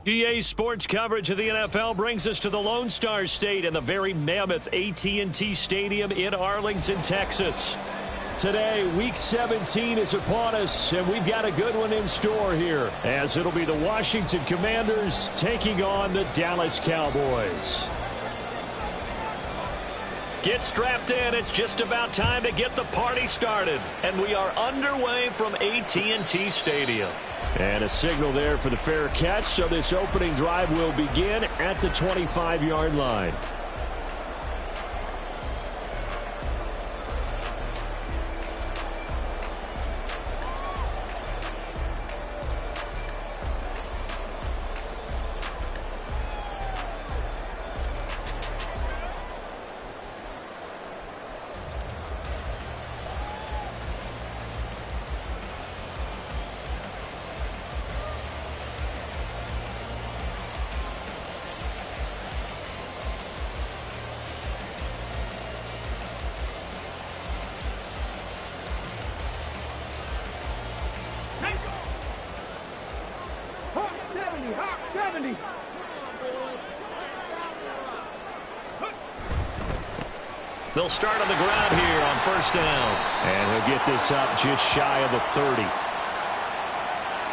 EA Sports coverage of the NFL brings us to the Lone Star State and the very mammoth AT&T Stadium in Arlington, Texas. Today, Week 17 is upon us, and we've got a good one in store here, as it'll be the Washington Commanders taking on the Dallas Cowboys. Get strapped in. It's just about time to get the party started, and we are underway from AT&T Stadium. And a signal there for the fair catch, so this opening drive will begin at the 25-yard line. They'll start on the ground here on first down. And he'll get this up just shy of the 30.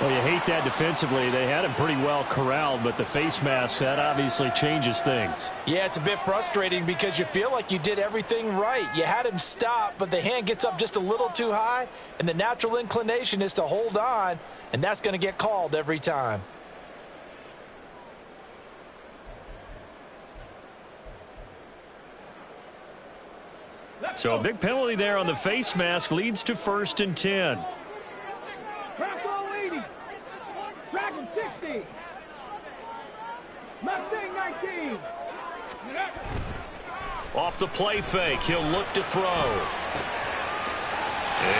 Well, you hate that defensively. They had him pretty well corralled, but the face mask, that obviously changes things. Yeah, it's a bit frustrating because you feel like you did everything right. You had him stop, but the hand gets up just a little too high, and the natural inclination is to hold on, and that's going to get called every time. So a big penalty there on the face mask leads to 1st and 10. Crack ball 80. Dragon 60. Mustang 19. Off the play fake, he'll look to throw.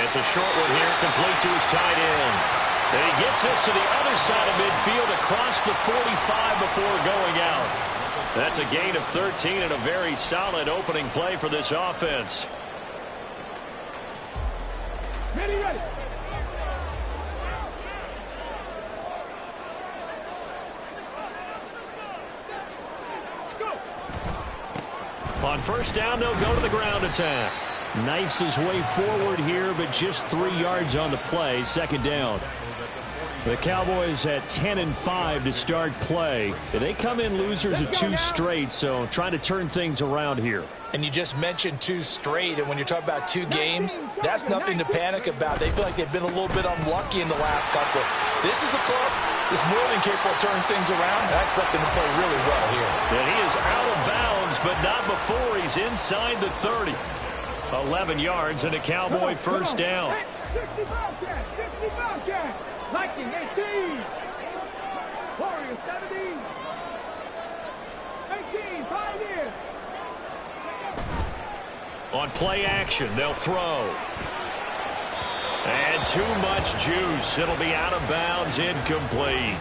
It's a short one here, complete to his tight end. And he gets this to the other side of midfield across the 45 before going out. That's a gain of 13 and a very solid opening play for this offense. Ready, ready. Go. On first down, they'll go to the ground attack. Knifes his way forward here, but just 3 yards on the play. 2nd down. The Cowboys at 10-5 to start play. They come in losers of 2 straight, so trying to turn things around here. And you just mentioned 2 straight, and when you're talking about 2 games, that's nothing to panic about. They feel like they've been a little bit unlucky in the last couple. This is a club that's more than capable of turning things around. I expect them to play really well here. And he is out of bounds, but not before he's inside the 30. 11 yards and a Cowboy first down. 60 Bobcat, 60 Bobcat. Viking 18. Warriors 17. 18, Pioneers. On play action, they'll throw. And too much juice. It'll be out of bounds, incomplete.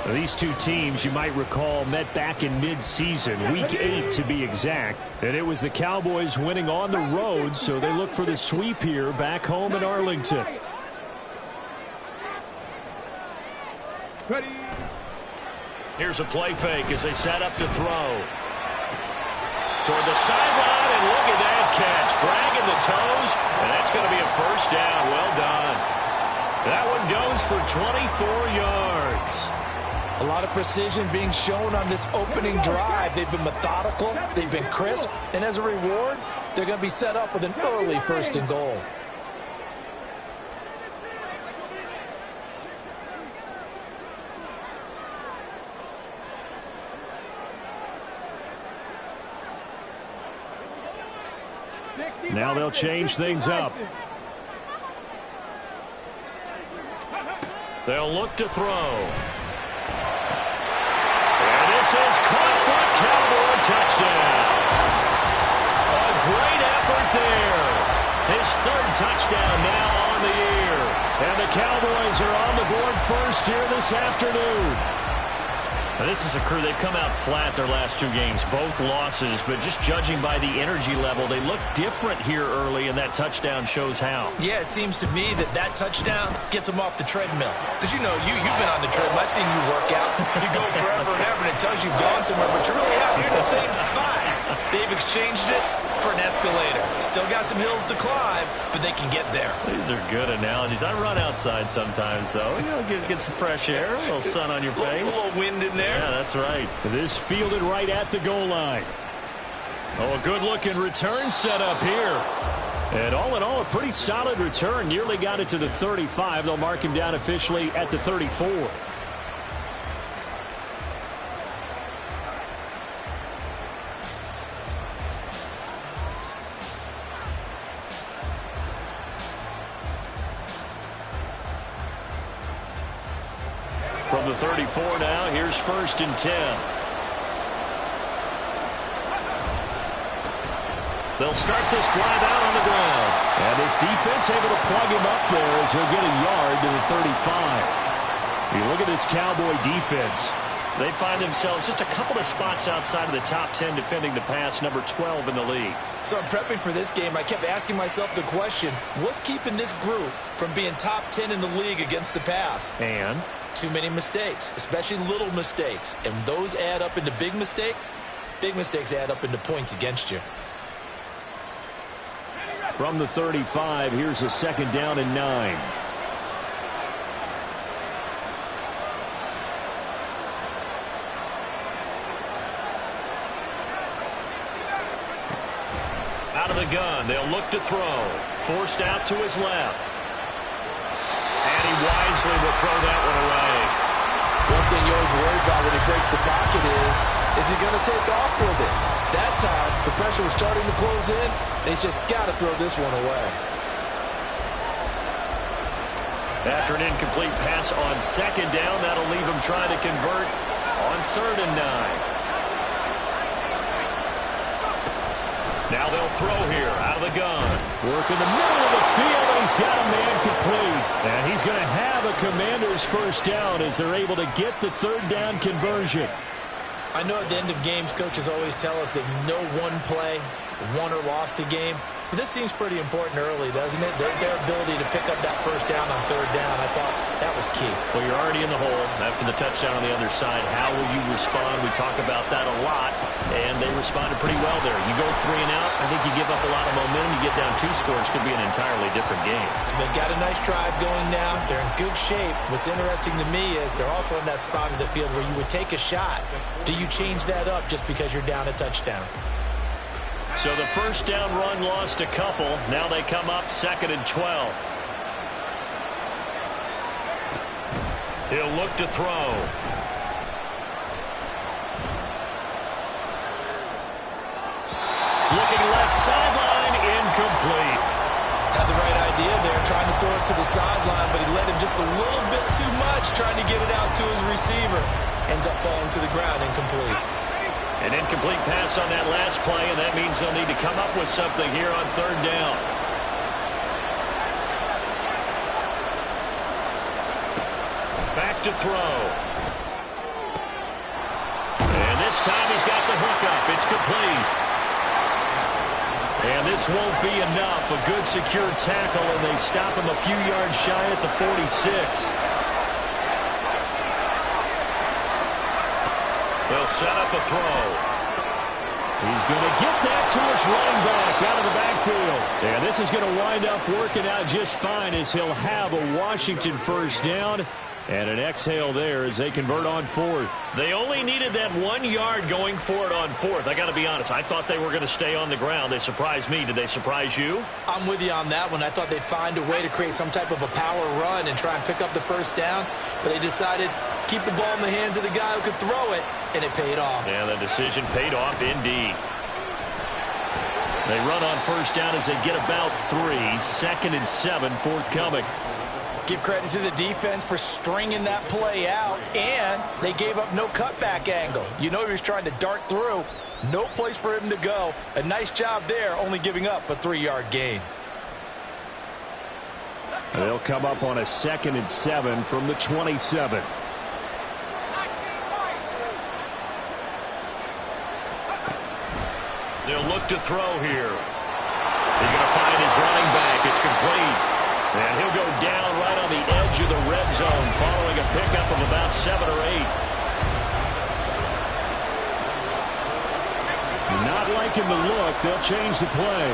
These two teams, you might recall, met back in mid-season, Week 8 to be exact. And it was the Cowboys winning on the road, so they look for the sweep here back home in Arlington. Ready. Here's a play fake as they set up to throw. Toward the sideline, and look at that catch. Dragging the toes, and that's going to be a first down. Well done. That one goes for 24 yards. A lot of precision being shown on this opening drive. They've been methodical. They've been crisp. And as a reward, they're going to be set up with an early 1st and goal. Now they'll change things up. They'll look to throw. And this is caught for a Cowboy touchdown. A great effort there. His 3rd touchdown now on the year. And the Cowboys are on the board first here this afternoon. Now, this is a crew, they've come out flat their last 2 games, both losses, but just judging by the energy level, they look different here early, and that touchdown shows how. Yeah, it seems to me that touchdown gets them off the treadmill. Because, you know, you've been on the treadmill. I've seen you work out. You go forever and ever, and it tells you've gone somewhere, but you really have. You're in the same spot. They've exchanged it for an escalator. Still got some hills to climb, but they can get there. These are good analogies. I run outside sometimes, though. You know, get some fresh air, a little sun on your face. A little wind in there. Yeah, that's right. This fielded right at the goal line. Oh, a good-looking return set up here. And all in all, a pretty solid return. Nearly got it to the 35. They'll mark him down officially at the 34. From the 34 now, here's 1st and 10. They'll start this drive out on the ground. And this defense able to plug him up there as he'll get a yard to the 35. You look at this Cowboy defense. They find themselves just a couple of spots outside of the top 10 defending the pass, number 12 in the league. So I'm prepping for this game. I kept asking myself the question, what's keeping this group from being top 10 in the league against the pass? And? Too many mistakes, especially little mistakes. And those add up into big mistakes. Big mistakes add up into points against you. From the 35, here's a 2nd down and 9. Out of the gun, they'll look to throw. Forced out to his left. And he wisely will throw that one away. One thing you always worry about when he breaks the pocket is he going to take off with it? That time, the pressure was starting to close in, and he's just got to throw this one away. After an incomplete pass on 2nd down, that'll leave him trying to convert on 3rd and 9. Now they'll throw here out of the gun. Work in the middle of the field, and he's got a man complete. And he's going to have a Commander's 1st down as they're able to get the 3rd down conversion. I know at the end of games, coaches always tell us that no one play won or lost a game. But this seems pretty important early, doesn't it? Their ability to pick up that 1st down on 3rd down, I thought that was key. Well, you're already in the hole after the touchdown on the other side. How will you respond? We talk about that a lot, and they responded pretty well there. You go 3 and out, I think you give up a lot of momentum. You get down 2 scores, could be an entirely different game. So they've got a nice drive going now. They're in good shape. What's interesting to me is they're also in that spot of the field where you would take a shot. Do you change that up just because you're down a touchdown? So the 1st down run lost a couple. Now they come up 2nd and 12. He'll look to throw. Looking left sideline, incomplete. Had the right idea there, trying to throw it to the sideline, but he led him just a little bit too much, trying to get it out to his receiver. Ends up falling to the ground, incomplete. An incomplete pass on that last play, and that means they'll need to come up with something here on 3rd down. Back to throw. And this time he's got the hookup. It's complete. And this won't be enough. A good secure tackle, and they stop him a few yards shy at the 46. They'll set up a throw. He's going to get that to his running back out of the backfield. And this is going to wind up working out just fine as he'll have a Washington 1st down. And an exhale there as they convert on 4th. They only needed that 1 yard going for it on 4th. I got to be honest. I thought they were going to stay on the ground. They surprised me. Did they surprise you? I'm with you on that one. I thought they'd find a way to create some type of a power run and try and pick up the 1st down. But they decided keep the ball in the hands of the guy who could throw it, and it paid off. Yeah, the decision paid off indeed. They run on 1st down as they get about 3. 2nd and 7 forthcoming. Give credit to the defense for stringing that play out, and they gave up no cutback angle. You know he was trying to dart through. No place for him to go. A nice job there, only giving up a 3-yard gain. They'll come up on a 2nd and 7 from the 27. They'll look to throw here. He's going to find his running back. It's complete. And he'll go down right on the edge of the red zone following a pickup of about 7 or 8. Not liking the look. They'll change the play.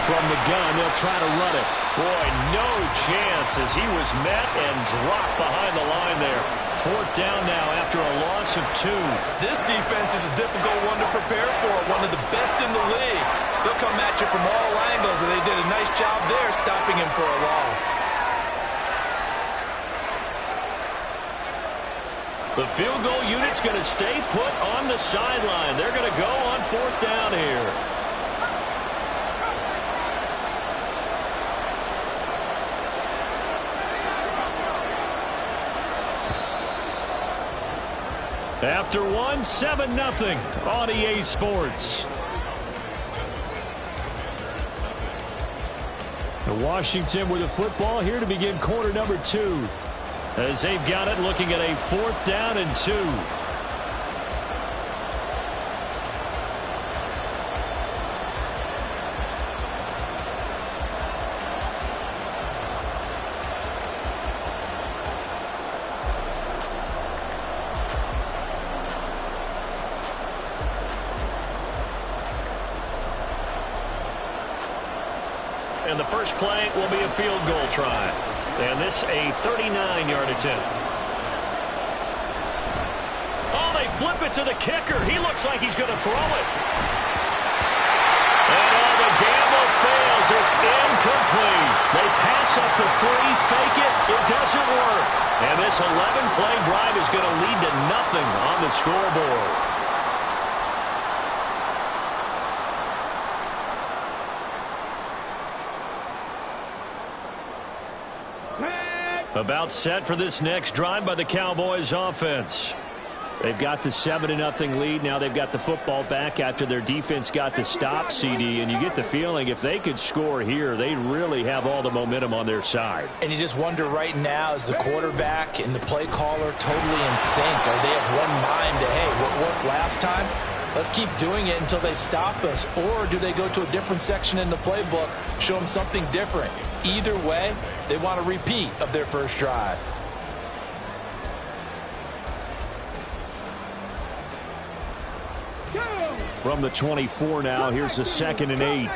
From the gun, they'll try to run it. Boy, no chance as he was met and dropped behind the line there. 4th down now after a loss of 2. This defense is a difficult one to prepare for, one of the best in the league. They'll come at you from all angles, and they did a nice job there stopping him for a loss. The field goal unit's going to stay put on the sideline. They're going to go on 4th down here. After 1, 7-0 on EA Sports. Washington with the football here to begin quarter number 2. As they've got it, looking at a 4th down and 2. And the first play will be a field goal try. And this a 39-yard attempt. Oh, they flip it to the kicker. He looks like he's going to throw it. And the gamble fails. It's incomplete. They pass up the 3, fake it. It doesn't work. And this 11-play drive is going to lead to nothing on the scoreboard. About set for this next drive by the Cowboys offense. They've got the 7-0 lead. Now they've got the football back after their defense got the stop, CD. And you get the feeling if they could score here, they really have all the momentum on their side. And you just wonder right now, is the quarterback and the play caller totally in sync? Are they of one mind to, hey, what worked last time? Let's keep doing it until they stop us. Or do they go to a different section in the playbook, show them something different? Either way, they want a repeat of their first drive. From the 24 now, here's the 2nd and 8.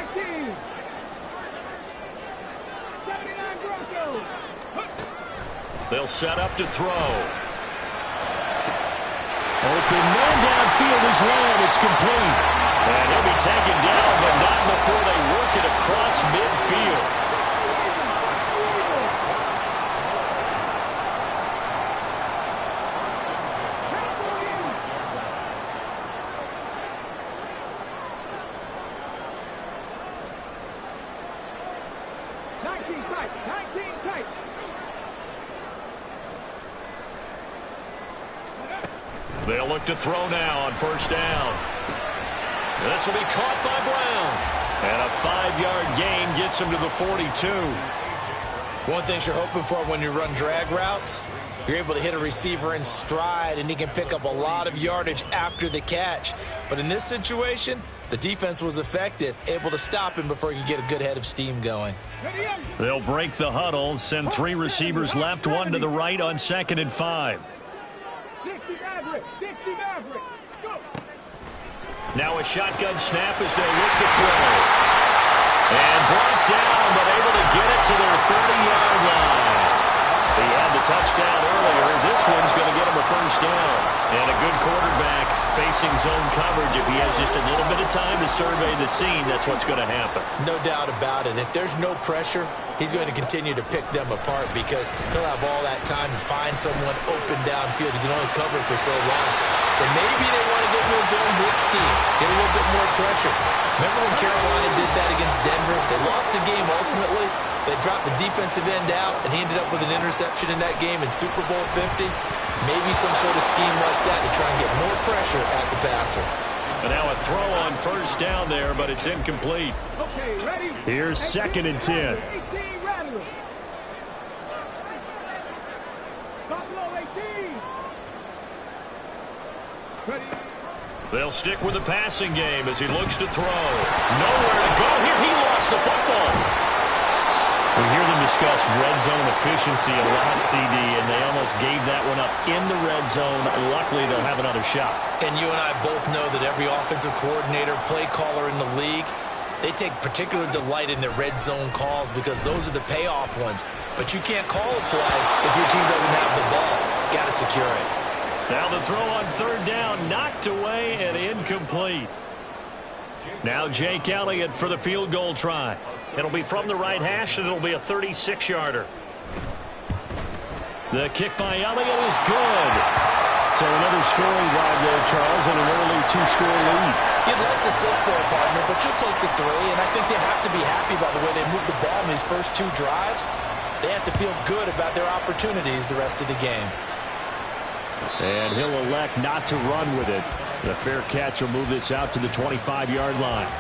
They'll set up to throw. Open man downfield is Lamb. It's complete. And he'll be taken down, but not before they work it across midfield. They'll look to throw now on 1st down. This will be caught by Brown. And a 5-yard gain gets him to the 42. One thing you're hoping for when you run drag routes, you're able to hit a receiver in stride, and he can pick up a lot of yardage after the catch. But in this situation, the defense was effective, able to stop him before he could get a good head of steam going. They'll break the huddle, send 3 receivers left, 1 to the right on 2nd and 5. Now a shotgun snap as they look to throw. And brought down, but able to get it to their 30-yard line. He had the touchdown earlier. This one's going to get him a 1st down. And a good quarterback facing zone coverage. If he has just a little bit of time to survey the scene, that's what's going to happen. No doubt about it. If there's no pressure, he's going to continue to pick them apart because he'll have all that time to find someone open downfield. He can only cover for so long. So maybe they want to go to a zone blitz scheme, get a little bit more pressure. Remember when Carolina did that against Denver? They lost the game ultimately. They dropped the defensive end out, and he ended up with an interception in that game in Super Bowl 50. Maybe some sort of scheme like that to try and get more pressure at the passer. And now a throw on 1st down there, but it's incomplete. Okay, ready? Here's 2nd and 10. 18, Rattler. Buffalo 18. They'll stick with the passing game as he looks to throw. Nowhere to go here. He lost the football. We hear them discuss red zone efficiency a lot, CD, and they almost gave that one up in the red zone. Luckily, they'll have another shot. And you and I both know that every offensive coordinator, play caller in the league, they take particular delight in their red zone calls because those are the payoff ones. But you can't call a play if your team doesn't have the ball. Got to secure it. Now the throw on third down, knocked away and incomplete. Now Jake Elliott for the field goal try. It'll be from the right hash, and it'll be a 36-yarder. The kick by Elliott is good. So another scoring drive there, Charles, and an early two-score lead. You'd like the 6 there, partner, but you'll take the 3, and I think they have to be happy by the way they moved the ball in these first 2 drives. They have to feel good about their opportunities the rest of the game. And he'll elect not to run with it. The fair catch will move this out to the 25-yard line.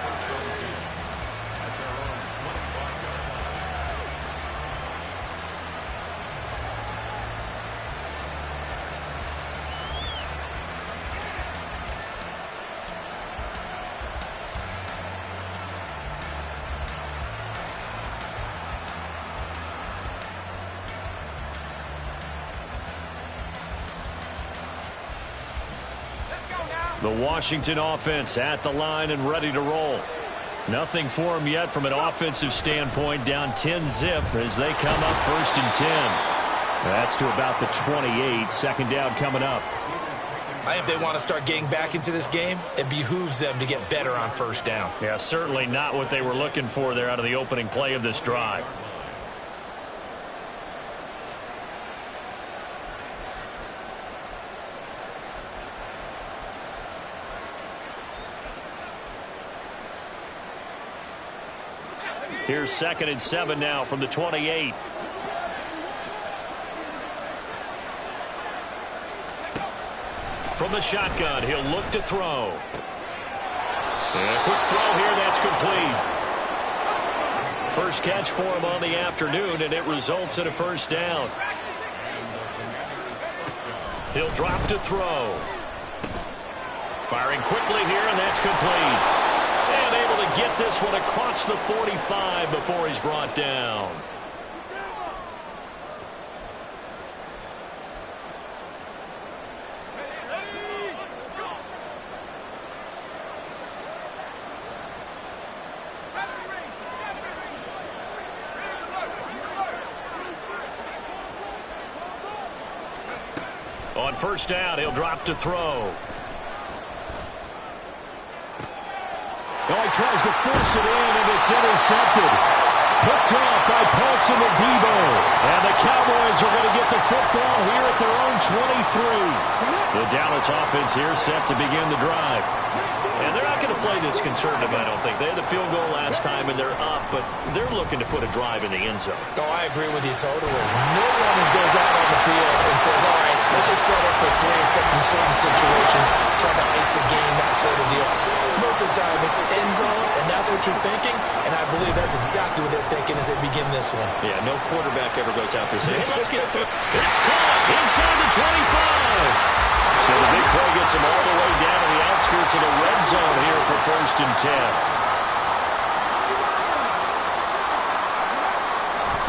The Washington offense at the line and ready to roll. Nothing for them yet from an offensive standpoint. Down 10-zip as they come up 1st and 10. That's to about the 28. Second down coming up. I think if they want to start getting back into this game, it behooves them to get better on 1st down. Yeah, certainly not what they were looking for there out of the opening play of this drive. Here's 2nd and 7 now from the 28. From the shotgun, he'll look to throw. And a quick throw here, that's complete. First catch for him on the afternoon, and it results in a 1st down. He'll drop to throw. Firing quickly here, and that's complete. And able to get this one across the 45 before he's brought down. On 1st down, he'll drop to throw. Oh, he tries to force it in, and it's intercepted. Picked off by Paulson and Debo. And the Cowboys are going to get the football here at their own 23. The Dallas offense here set to begin the drive. And they're not going to play this conservative, I don't think. They had the field goal last time, and they're up, but they're looking to put a drive in the end zone. Oh, I agree with you totally. No one goes out on the field and says, all right, let's just settle for 3, except in certain situations, trying to ice a game, that sort of deal. Most of the time, it's end zone, and that's what you're thinking, and I believe that's exactly what they're thinking as they begin this one. Yeah, no quarterback ever goes out there saying, hey, let's get through. It's caught inside the 25. So the big play gets him all the way down to the outskirts of the red zone here for 1st and 10.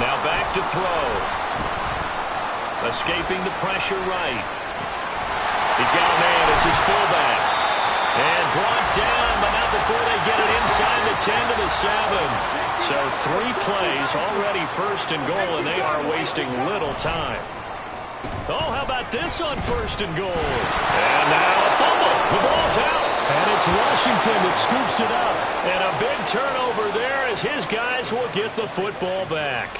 Now back to throw. Escaping the pressure right. He's got a man. It's his fullback. And brought down, but not before they get it inside the 10 to the 7. So 3 plays, already 1st and goal, and they are wasting little time. Oh, how about this on 1st and goal? And now a fumble. The ball's out. And it's Washington that scoops it up. And a big turnover there as his guys will get the football back.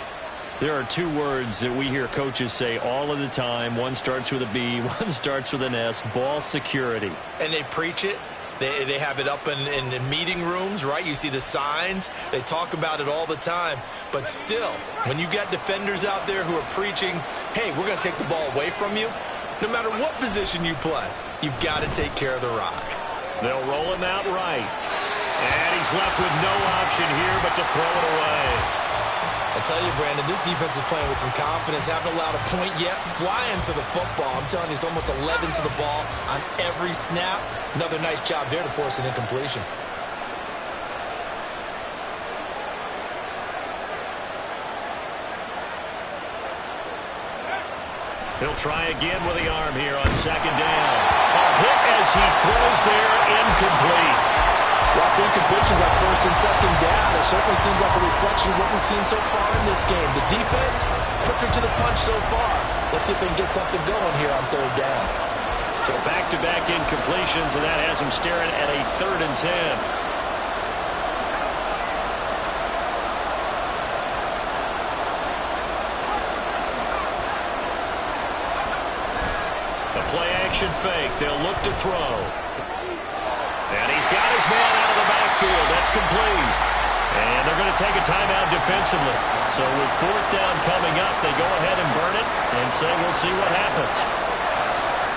There are 2 words that we hear coaches say all of the time. One starts with a B, one starts with an S. Ball security. And they preach it. They have it up in meeting rooms, right? You see the signs. They talk about it all the time. But still, when you got defenders out there who are preaching, hey, we're going to take the ball away from you, no matter what position you play, you've got to take care of the rock. They'll roll him out right. And he's left with no option here but to throw it away. I tell you, Brandon, this defense is playing with some confidence. Haven't allowed a point yet. Flying to the football. I'm telling you, it's almost 11 to the ball on every snap. Another nice job there to force an incompletion. He'll try again with the arm here on second down. A hit as he throws there, incomplete. Rough incompletions on first and second down. It certainly seems like a reflection of what we've seen so far in this game. The defense, quicker to the punch so far. Let's see if they can get something going here on third down. So back-to-back incompletions, and that has him staring at a 3rd and 10. A play-action fake. They'll look to throw. And he's got his man out of the backfield. That's complete. And they're going to take a timeout defensively. So with 4th down coming up, they go ahead and burn it and say we'll see what happens.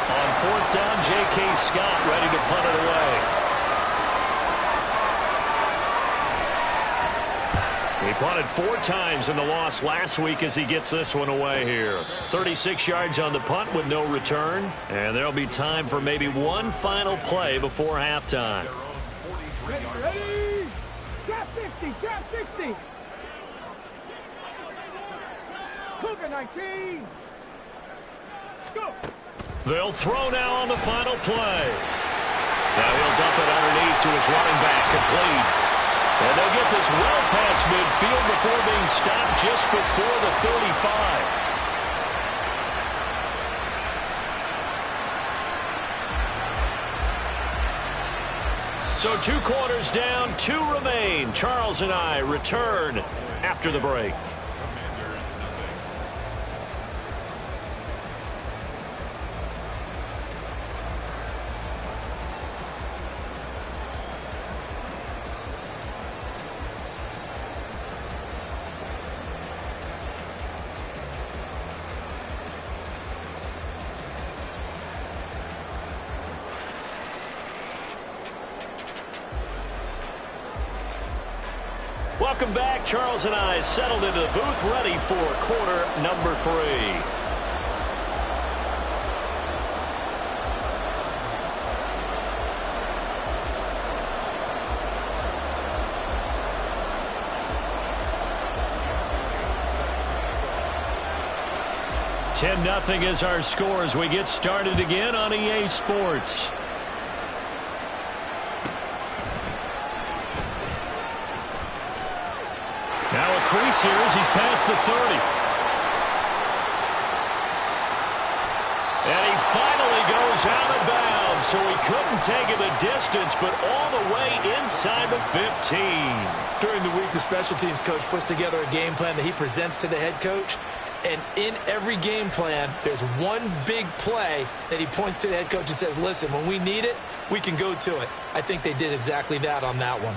On 4th down, J.K. Scott ready to punt it away. He punted 4 times in the loss last week as he gets this one away here. 36 yards on the punt with no return. And there'll be time for maybe one final play before halftime. Ready. Trap 60, trap 60. Cougar 19. Go. They'll throw now on the final play. Now he'll dump it underneath to his running back, complete. And they'll get this well past midfield before being stopped just before the 35. So 2 quarters down, 2 remain. Charles and I return after the break. Welcome back. Charles and I settled into the booth, ready for quarter number 3. $10-0 is our score as we get started again on EA Sports. Now a crease here as he's past the 30. And he finally goes out of bounds, so he couldn't take it the distance, but all the way inside the 15. During the week, the special teams coach puts together a game plan that he presents to the head coach. And in every game plan, there's one big play that he points to the head coach and says, listen, when we need it, we can go to it. I think they did exactly that on that one.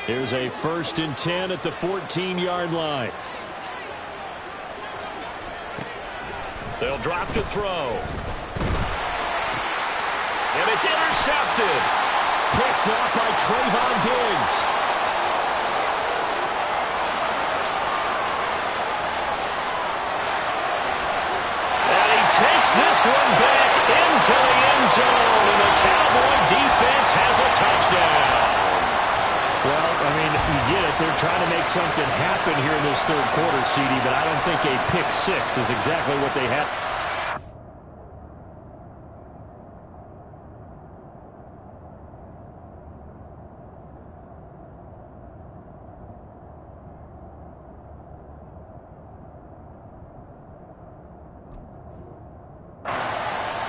Here's a 1st and 10 at the 14-yard line. They'll drop to throw. And it's intercepted. Picked up by Trayvon Diggs. And he takes this one back into the end zone. And the Cowboy defense has a touchdown. Well, I mean, you get it. They're trying to make something happen here in this 3rd quarter, CD, but I don't think a pick 6 is exactly what they had.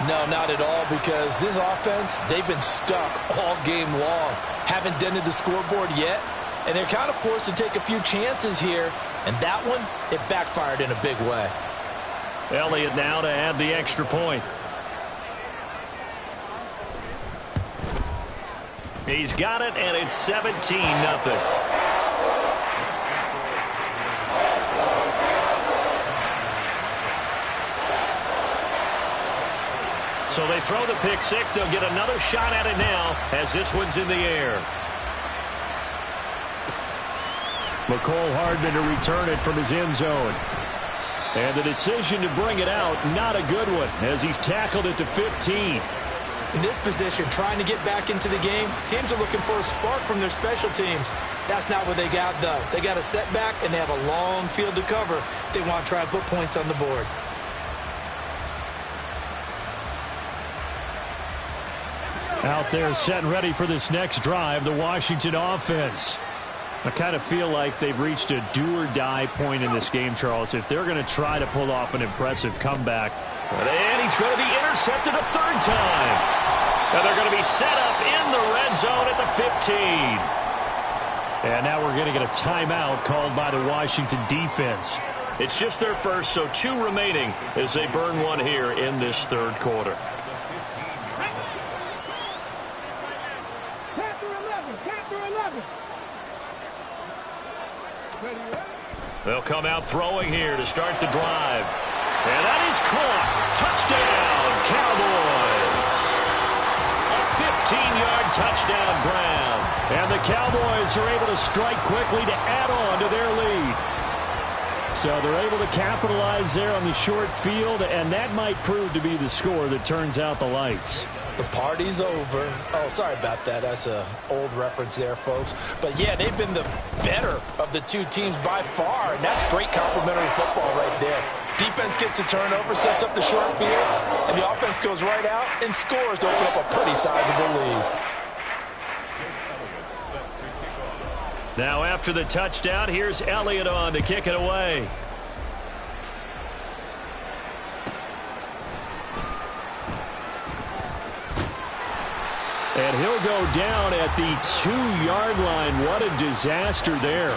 No, not at all, because this offense, they've been stuck all game long. Haven't dented the scoreboard yet, and they're kind of forced to take a few chances here. And that one, it backfired in a big way. Elliott now to add the extra point. He's got it, and it's 17-0. So they throw the pick 6. They'll get another shot at it now as this one's in the air. McCole Hardman to return it from his end zone. And the decision to bring it out, not a good one, as he's tackled it to 15. In this position, trying to get back into the game, teams are looking for a spark from their special teams. That's not what they got, though. They got a setback, and they have a long field to cover if they want to try and put points on the board. Out there set and ready for this next drive, the Washington offense. I kind of feel like they've reached a do-or-die point in this game, Charles, if they're going to try to pull off an impressive comeback. And he's going to be intercepted a third time. And they're going to be set up in the red zone at the 15. And now we're going to get a timeout called by the Washington defense. It's just their first, so 2 remaining as they burn one here in this third quarter. They'll come out throwing here to start the drive. And that is caught. Touchdown, Cowboys. A 15-yard touchdown grab. And the Cowboys are able to strike quickly to add on to their lead. So they're able to capitalize there on the short field, and that might prove to be the score that turns out the lights. The party's over. Oh, sorry about that. That's an old reference there, folks. But, yeah, they've been the better of the 2 teams by far, and that's great complimentary football right there. Defense gets the turnover, sets up the short field, and the offense goes right out and scores to open up a pretty sizable lead. Now after the touchdown, here's Elliott on to kick it away. And he'll go down at the 2-yard line. What a disaster there.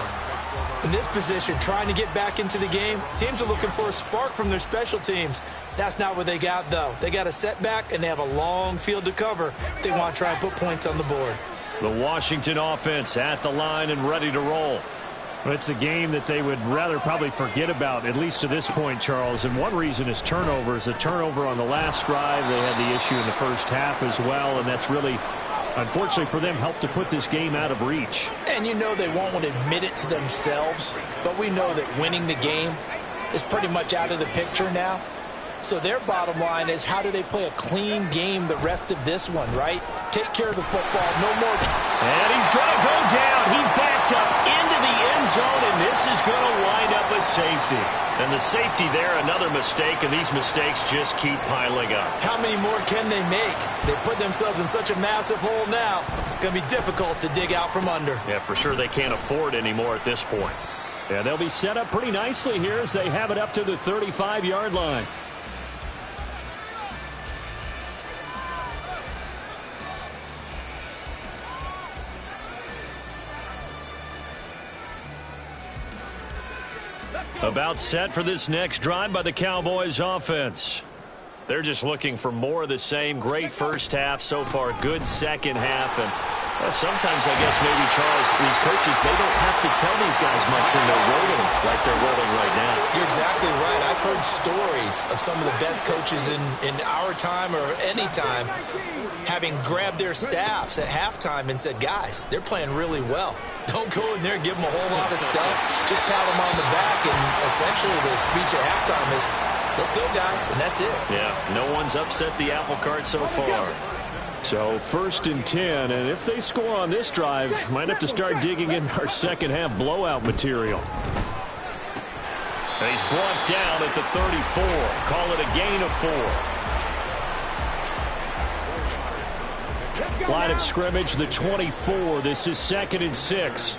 In this position, trying to get back into the game, teams are looking for a spark from their special teams. That's not what they got, though. They got a setback, and they have a long field to cover if they want to try and put points on the board. The Washington offense at the line and ready to roll. It's a game that they would rather probably forget about, at least to this point, Charles. And one reason is turnovers. A turnover on the last drive. They had the issue in the first half as well, and that's really, unfortunately for them, helped to put this game out of reach. And you know they won't want to admit it to themselves, but we know that winning the game is pretty much out of the picture now. So their bottom line is, how do they play a clean game the rest of this one, right? Take care of the football, no more. And he's going to go down. He backed up into the end zone, and this is going to wind up a safety. And the safety there, another mistake, and these mistakes just keep piling up. How many more can they make? They put themselves in such a massive hole now. Going to be difficult to dig out from under. Yeah, for sure they can't afford anymore at this point. Yeah, they'll be set up pretty nicely here as they have it up to the 35-yard line. About set for this next drive by the Cowboys offense. They're just looking for more of the same. Great first half so far. Good second half. And sometimes I guess maybe, Charles, these coaches, they don't have to tell these guys much when they're rolling like they're rolling right now. You're exactly right. I've heard stories of some of the best coaches in our time or any time having grabbed their staffs at halftime and said, guys, they're playing really well. Don't go in there and give them a whole lot of stuff. Just pat them on the back, and essentially the speech at halftime is, let's go, guys, and that's it. Yeah, no one's upset the apple cart so far. So 1st and 10, and if they score on this drive, might have to start digging in our second half blowout material. And he's brought down at the 34. Call it a gain of 4. Line of scrimmage, the 24. This is 2nd and 6.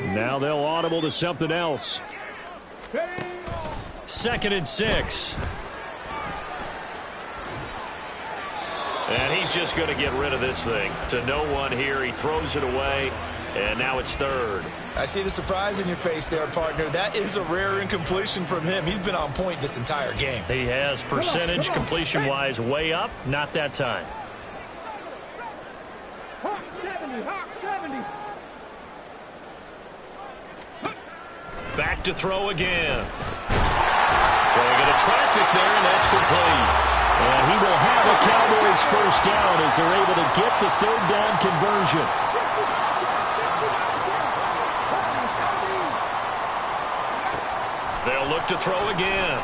Now they'll audible to something else. 2nd and 6. And he's just going to get rid of this thing. To no one here. He throws it away. And now it's 3rd. I see the surprise in your face there, partner. That is a rare incompletion from him. He's been on point this entire game. He has percentage completion-wise way up. Not that time. Hawk 70, Hawk 70. Back to throw again. Throwing into traffic there, and that's complete. And he will have a Cowboys first down as they're able to get the 3rd down conversion. They'll look to throw again.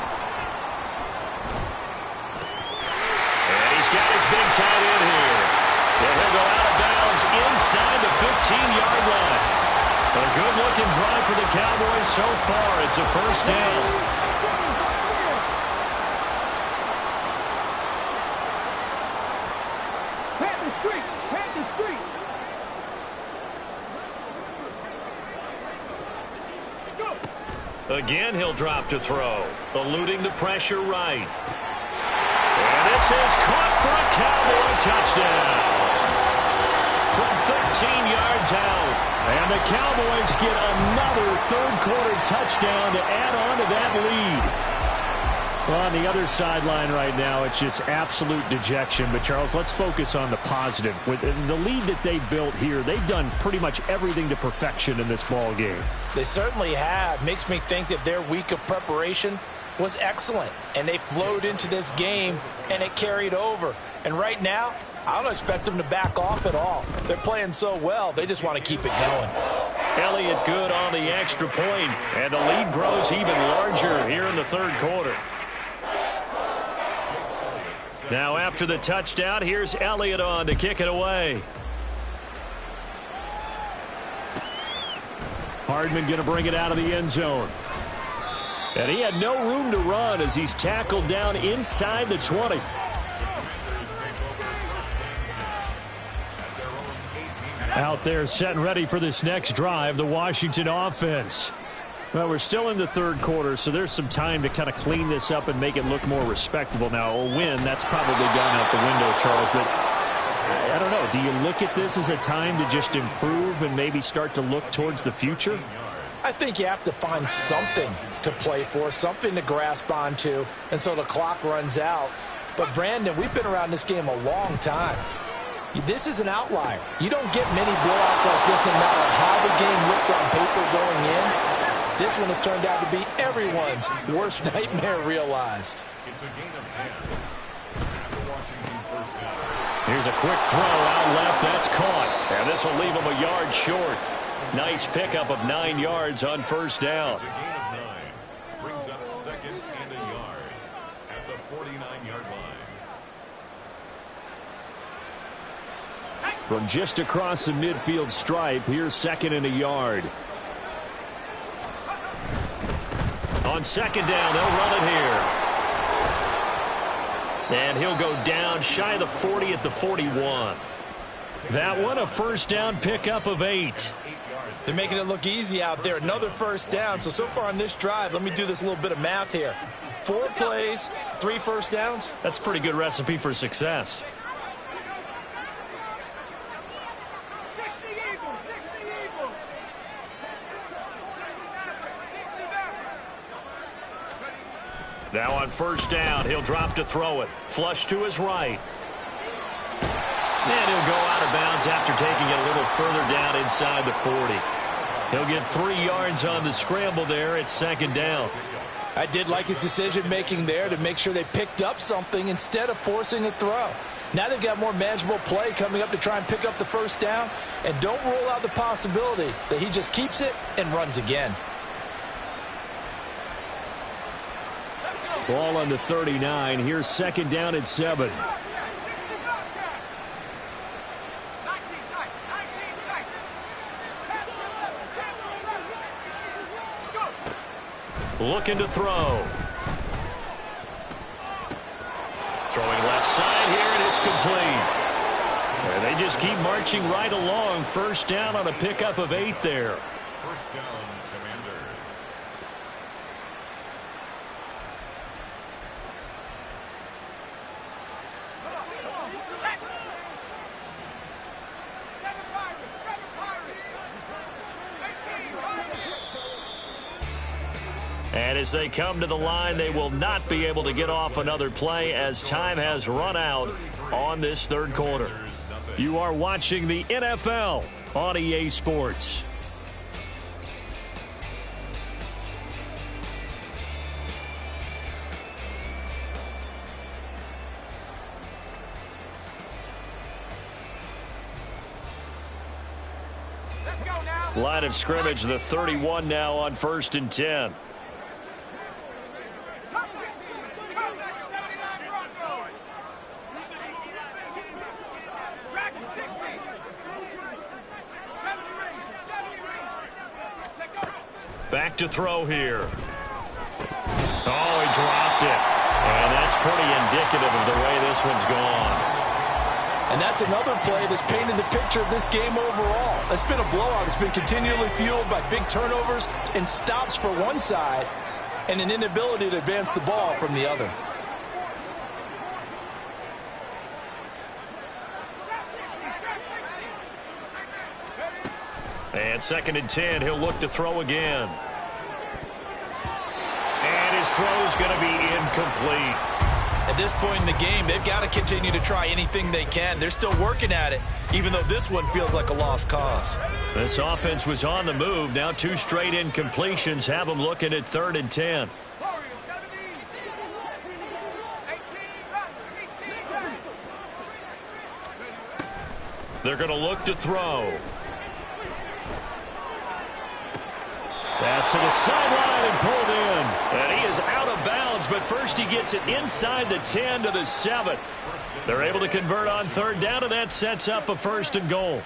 And he's got his big tight end here. And he'll go out of bounds inside the 15-yard line. A good-looking drive for the Cowboys so far. It's a first down. Again, he'll drop to throw, eluding the pressure right. And this is caught for a Cowboy touchdown. From 13 yards out. And the Cowboys get another third-quarter touchdown to add on to that lead. Well, on the other sideline right now, it's just absolute dejection. But, Charles, let's focus on the positive. With the lead that they built here, they've done pretty much everything to perfection in this ball game. They certainly have. Makes me think that their week of preparation was excellent. And they flowed into this game, and it carried over. And right now, I don't expect them to back off at all. They're playing so well, they just want to keep it going. Elliott good on the extra point, and the lead grows even larger here in the third quarter. Now after the touchdown, here's Elliott on to kick it away. Hardman going to bring it out of the end zone. And he had no room to run as he's tackled down inside the 20. Out there set and ready for this next drive, the Washington offense. Well, we're still in the third quarter, so there's some time to kind of clean this up and make it look more respectable. Now, a win, that's probably gone out the window, Charles, but I don't know. Do you look at this as a time to just improve and maybe start to look towards the future? I think you have to find something to play for, something to grasp onto until the clock runs out. But, Brandon, we've been around this game a long time. This is an outlier. You don't get many blowouts like this no matter how the game looks on paper going in. This one has turned out to be everyone's worst nightmare realized. It's a gain of 10. Here's a quick throw out left. That's caught. And this will leave him a yard short. Nice pickup of 9 yards on first down. It's a gain of 9. Brings up second and a yard at the 49-yard line. From just across the midfield stripe, here's second and a yard. On second down, they'll run it here. And he'll go down shy of the 40 at the 41. That one a first down pickup of 8. They're making it look easy out there. Another first down. So far on this drive, let me do this little bit of math here. 4 plays, 3 first downs. That's a pretty good recipe for success. Now on first down, he'll drop to throw it. Flush to his right. And he'll go out of bounds after taking it a little further down inside the 40. He'll get 3 yards on the scramble there. It's second down. I did like his decision-making there to make sure they picked up something instead of forcing a throw. Now they've got more manageable play coming up to try and pick up the first down. And don't rule out the possibility that he just keeps it and runs again. Ball on the 39. Here's second down at 7. Looking to throw. Throwing left side here, and it's complete. And they just keep marching right along. First down on a pickup of 8 there. First down. And as they come to the line, they will not be able to get off another play as time has run out on this third quarter. You are watching the NFL on EA Sports. Line of scrimmage, the 31 now on first and 10. Back to throw here. Oh, he dropped it. And that's pretty indicative of the way this one's gone. And that's another play that's painted the picture of this game overall. It's been a blowout. It's been continually fueled by big turnovers and stops for one side and an inability to advance the ball from the other. And 2nd and 10, he'll look to throw again. And his throw's going to be incomplete. At this point in the game, they've got to continue to try anything they can. They're still working at it, even though this one feels like a lost cause. This offense was on the move. Now 2 straight incompletions have them looking at 3rd and 10. They're going to look to throw. Pass to the sideline and pulled in. And he is out of bounds, but first he gets it inside the 10 to the 7. They're able to convert on 3rd down, and that sets up a 1st and goal.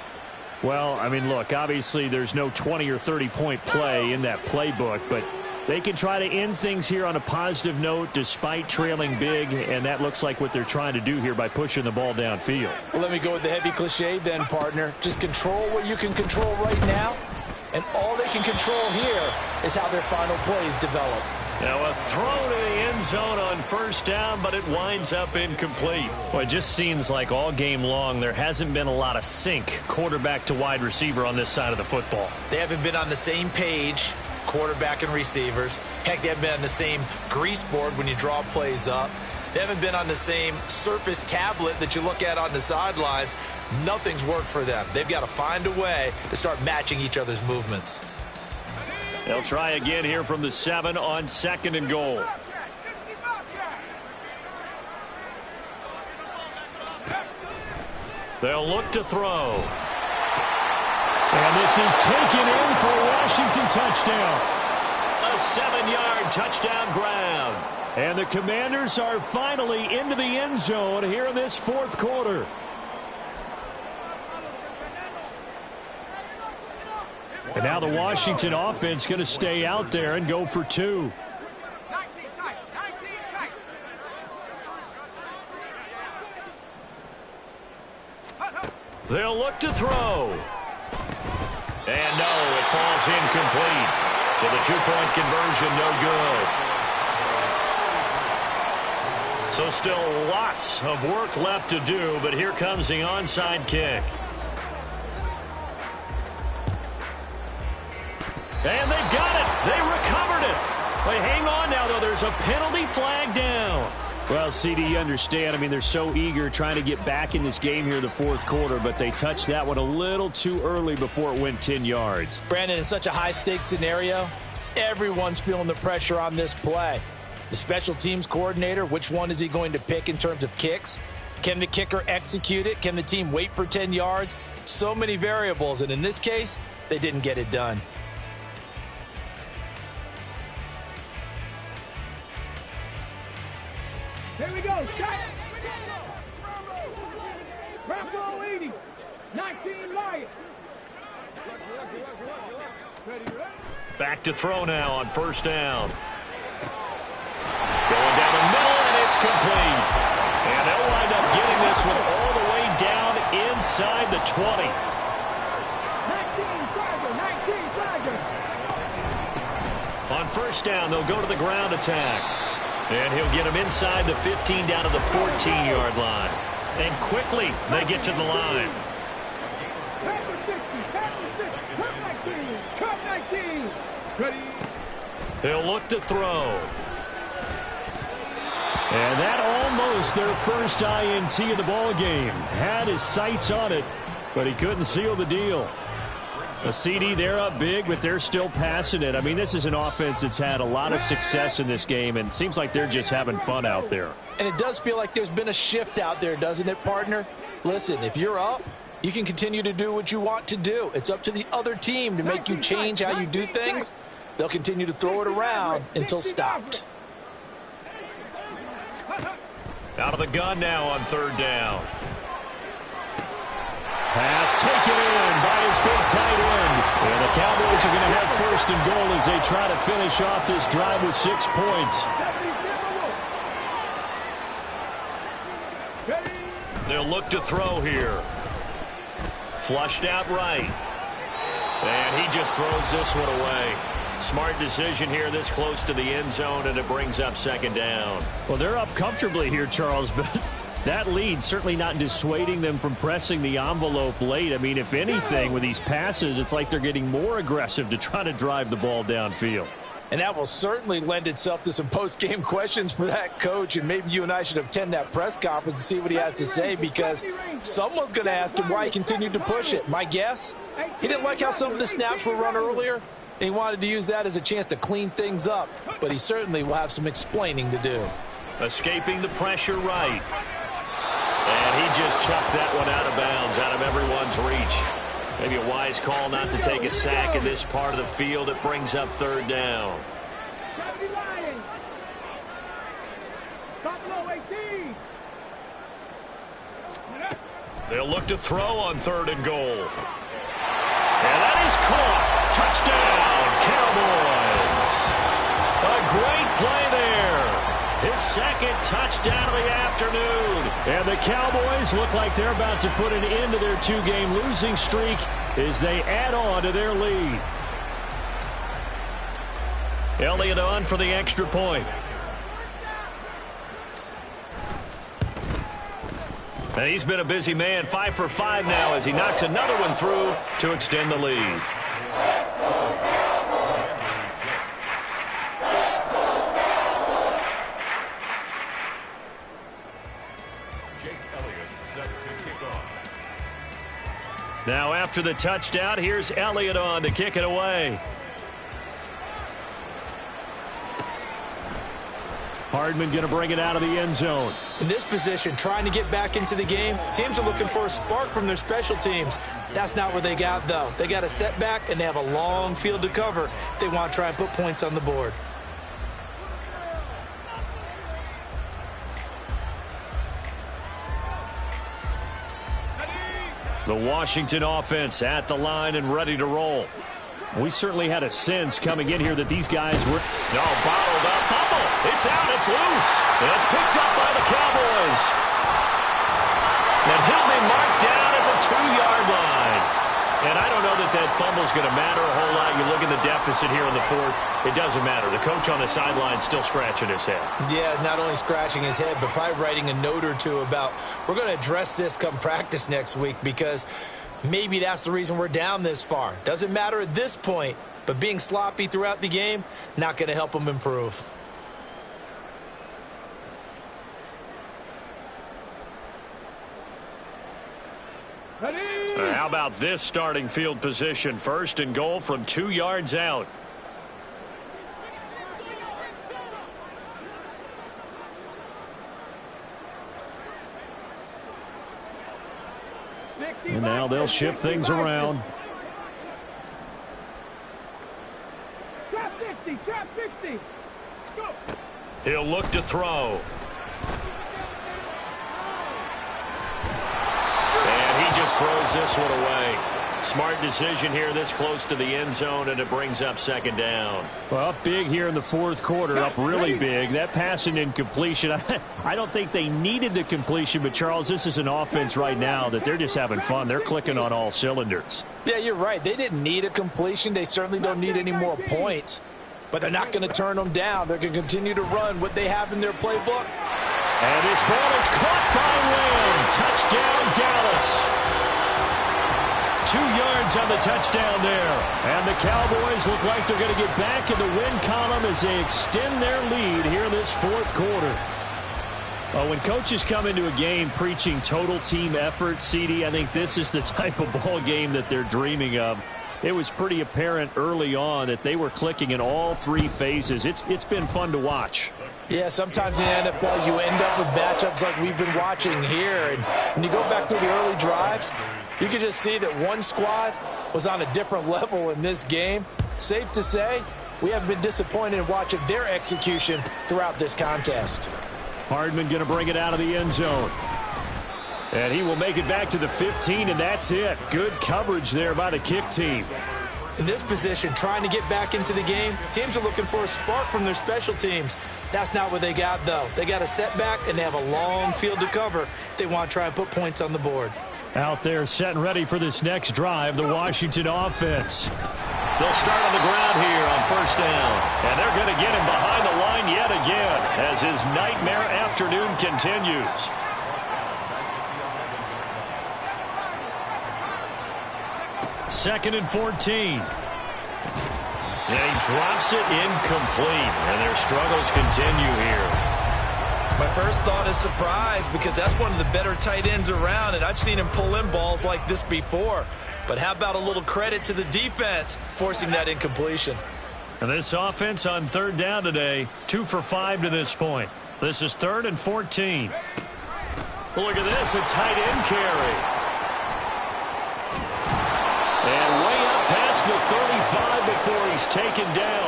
Well, I mean, look, obviously there's no 20 or 30-point play in that playbook, but they can try to end things here on a positive note despite trailing big, and that looks like what they're trying to do here by pushing the ball downfield. Well, let me go with the heavy cliche then, partner. Just control what you can control right now. And all they can control here is how their final plays develop. Now a throw to the end zone on 1st down, but it winds up incomplete. Well, it just seems like all game long there hasn't been a lot of sync quarterback to wide receiver on this side of the football. They haven't been on the same page, quarterback and receivers. Heck, they haven't been on the same grease board when you draw plays up. They haven't been on the same Surface tablet that you look at on the sidelines. Nothing's worked for them. They've got to find a way to start matching each other's movements. They'll try again here from the 7 on 2nd and goal. They'll look to throw. And this is taken in for a Washington touchdown. A 7-yard touchdown grab. And the Commanders are finally into the end zone here in this 4th quarter. And now the Washington offense going to stay out there and go for 2. They'll look to throw. And no, it falls incomplete. So the 2-point conversion no good. So still lots of work left to do, but here comes the onside kick. And they've got it. They recovered it. But hang on now, though. There's a penalty flag down. Well, CD, you understand. I mean, they're so eager trying to get back in this game here in the 4th quarter, but they touched that one a little too early before it went 10 yards. Brandon, in such a high-stakes scenario, everyone's feeling the pressure on this play. The special teams coordinator, which one is he going to pick in terms of kicks? Can the kicker execute it? Can the team wait for 10 yards? So many variables, and in this case, they didn't get it done. Here we go. Stop. Bravo 80. 19 Lions. Back to throw now on 1st down. Going down the middle, and it's complete. And they'll wind up getting this one all the way down inside the 20. 19 On 1st down, they'll go to the ground attack. And he'll get him inside the 15 down to the 14-yard line. And quickly, they get to the line. They'll look to throw. And that almost their first INT of the ball game. Had his sights on it, but he couldn't seal the deal. A CD, they're up big, but they're still passing it. I mean, this is an offense that's had a lot of success in this game, and it seems like they're just having fun out there. And it does feel like there's been a shift out there, doesn't it, partner? Listen, if you're up, you can continue to do what you want to do. It's up to the other team to make you change how you do things. They'll continue to throw it around until stopped. Out of the gun now on 3rd down. Pass taken in by his big tight end. And the Cowboys are going to have first and goal as they try to finish off this drive with 6 points. They'll look to throw here. Flushed out right. And he just throws this one away. Smart decision here this close to the end zone, and it brings up second down. Well, they're up comfortably here, Charles, but that lead certainly not dissuading them from pressing the envelope late. I mean, if anything, with these passes, it's like they're getting more aggressive to try to drive the ball downfield. And that will certainly lend itself to some post-game questions for that coach, and maybe you and I should attend that press conference and see what he has to say, because someone's going to ask him why he continued to push it. My guess, he didn't like how some of the snaps were run earlier, and he wanted to use that as a chance to clean things up, but he certainly will have some explaining to do. Escaping the pressure right. And he just chucked that one out of bounds, out of everyone's reach. Maybe a wise call not to take a sack in this part of the field. It brings up third down. They'll look to throw on third and goal. And that is caught. Touchdown, Cowboys. A great play there. His second touchdown of the afternoon. And the Cowboys look like they're about to put an end to their 2-game losing streak as they add on to their lead. Elliott on for the extra point. And he's been a busy man, 5 for 5 now as he knocks another one through to extend the lead. Now after the touchdown, here's Elliott on to kick it away. Hardman going to bring it out of the end zone. In this position, trying to get back into the game, teams are looking for a spark from their special teams. That's not what they got, though. They got a setback, and they have a long field to cover if they want to try and put points on the board. The Washington offense at the line and ready to roll. We certainly had a sense coming in here that these guys were... No, bottled up. Fumble. It's out. It's loose. And it's picked up by the Cowboys. And he'll be marked down at the 2-yard line. And I don't know that that fumble's going to matter a whole lot. You look at the deficit here in the fourth. It doesn't matter. The coach on the sideline still scratching his head. Yeah, not only scratching his head, but probably writing a note or two about, we're going to address this come practice next week, because maybe that's the reason we're down this far. Doesn't matter at this point, but being sloppy throughout the game, not going to help them improve. How about this starting field position? First and goal from 2 yards out. And now they'll shift things around. Trap 60, trap 60. Go. He'll look to throw. And he just throws this one away. Smart decision here this close to the end zone, and it brings up second down. Well, up big here in the fourth quarter, up really big. That passing incompletion, I don't think they needed the completion, but Charles, this is an offense right now that they're just having fun. They're clicking on all cylinders. Yeah, you're right. They didn't need a completion. They certainly don't need any more points, but they're not going to turn them down. They're going to continue to run what they have in their playbook. And this ball is caught by Lamb. Touchdown, Dallas. 2 yards on the touchdown there. And the Cowboys look like they're going to get back in the win column as they extend their lead here in this fourth quarter. Well, when coaches come into a game preaching total team effort, CD, I think this is the type of ball game that they're dreaming of. It was pretty apparent early on that they were clicking in all 3 phases. It's been fun to watch. Yeah, sometimes in the NFL you end up with matchups like we've been watching here. And when you go back to the early drives, you can just see that one squad was on a different level in this game. Safe to say, we have been disappointed in watching their execution throughout this contest. Hardman going to bring it out of the end zone. And he will make it back to the 15, and that's it. Good coverage there by the kick team. In this position, trying to get back into the game, teams are looking for a spark from their special teams. That's not what they got, though. They got a setback, and they have a long field to cover if they want to try and put points on the board. Out there set and ready for this next drive, the Washington offense. They'll start on the ground here on first down. And they're going to get him behind the line yet again as his nightmare afternoon continues. Second and 14. And he drops it incomplete. And their struggles continue here. My first thought is surprise because that's one of the better tight ends around, and I've seen him pull in balls like this before. But how about a little credit to the defense forcing that incompletion? And this offense on third down today, 2 for 5 to this point. This is 3rd and 14. Look at this, a tight end carry. And way up past the 35 before he's taken down.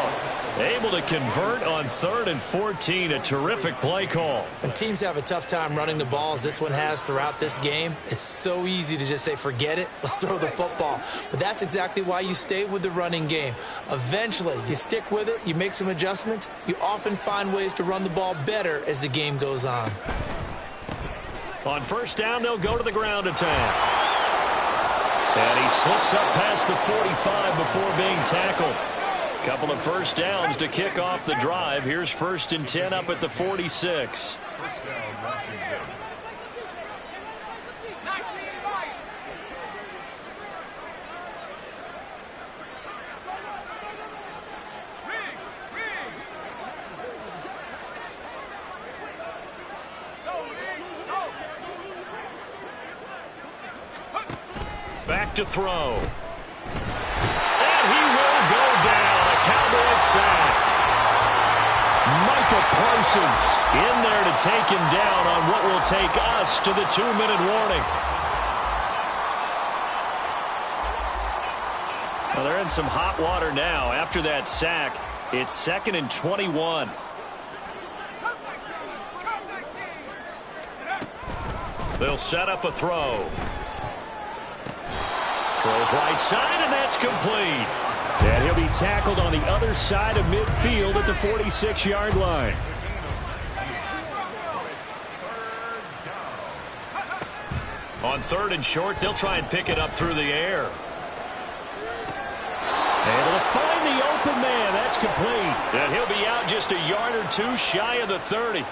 Able to convert on 3rd and 14. A terrific play call. When teams have a tough time running the ball as this one has throughout this game, it's so easy to just say, forget it, let's throw the football. But that's exactly why you stay with the running game. Eventually, you stick with it, you make some adjustments, you often find ways to run the ball better as the game goes on. On first down, they'll go to the ground attack. And he slips up past the 45 before being tackled. Couple of first downs to kick off the drive. Here's 1st and 10 up at the 46. Back to throw. And he will go down. A Cowboys sack. Micah Parsons in there to take him down on what will take us to the 2-minute warning. Well, they're in some hot water now. After that sack, it's 2nd and 21. They'll set up a throw. Throws right side, and that's complete. And he'll be tackled on the other side of midfield at the 46-yard line. On 3rd and short, they'll try and pick it up through the air. Able to find the open man. That's complete. And he'll be out just a yard or two shy of the 30.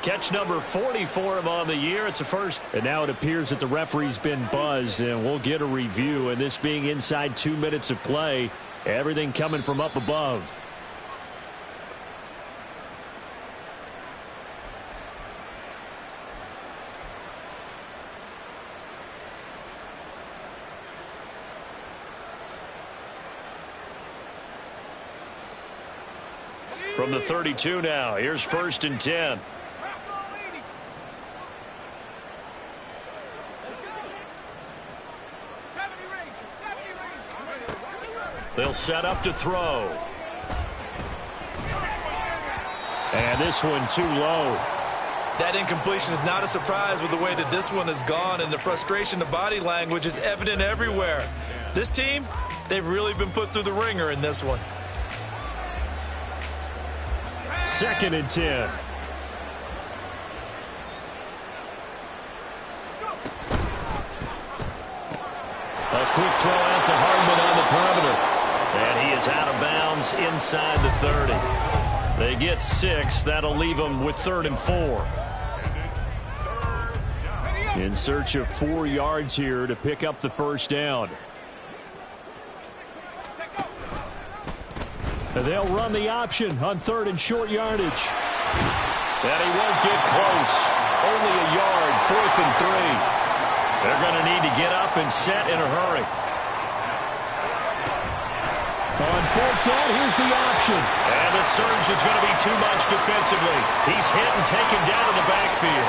Catch number 40 for him on the year. It's a first. And now it appears that the referee's been buzzed, and we'll get a review. And this being inside 2 minutes of play, everything coming from up above. From the 32 now, here's 1st and 10. They'll set up to throw. And this one too low. That incompletion is not a surprise with the way that this one has gone, and the frustration of body language is evident everywhere. This team, they've really been put through the ringer in this one. 2nd and 10. A quick throw out to Hardman on the perimeter. And he is out of bounds inside the 30. They get 6. That'll leave them with 3rd and 4. In search of 4 yards here to pick up the first down. They'll run the option on 3rd and short yardage. And he won't get close. Only a yard, 4th and 3. They're going to need to get up and set in a hurry. On 4th down, here's the option. And the surge is going to be too much defensively. He's hit and taken down in the backfield.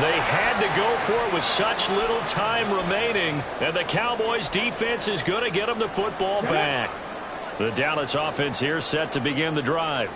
They had to go for it with such little time remaining, and the Cowboys defense is going to get them the football back. The Dallas offense here set to begin the drive.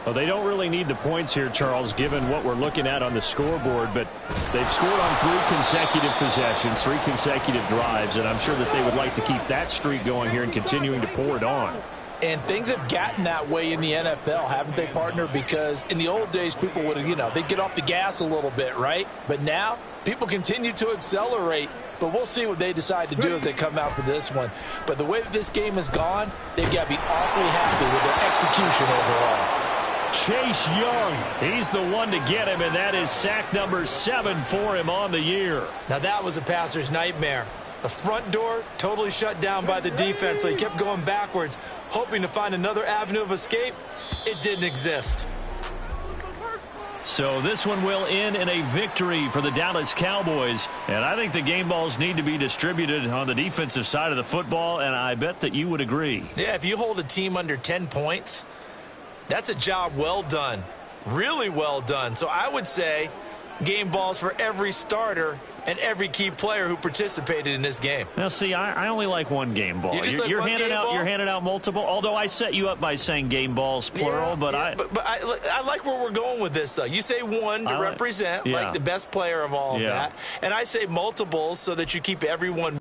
Well, they don't really need the points here, Charles, given what we're looking at on the scoreboard, but they've scored on 3 consecutive possessions, 3 consecutive drives, and I'm sure that they would like to keep that streak going here and continuing to pour it on. And things have gotten that way in the NFL, haven't they, partner? Because in the old days, people would have, they'd get off the gas a little bit, right? But now, people continue to accelerate. But we'll see what they decide to do as they come out for this one. But the way that this game has gone, they've got to be awfully happy with their execution overall. Chase Young, he's the one to get him, and that is sack number 7 for him on the year. Now that was a passer's nightmare. The front door totally shut down by the defense, so he kept going backwards, hoping to find another avenue of escape. It didn't exist. So this one will end in a victory for the Dallas Cowboys. And I think the game balls need to be distributed on the defensive side of the football, and I bet that you would agree. Yeah, if you hold a team under 10 points, that's a job well done. Really well done. So I would say game balls for every starter and every key player who participated in this game. Now, see, I only like one game ball. You're handing out multiple. Although I set you up by saying game balls plural, yeah, but I like where we're going with this. Though you say one to represent like the best player of all of that, and I say multiples so that you keep everyone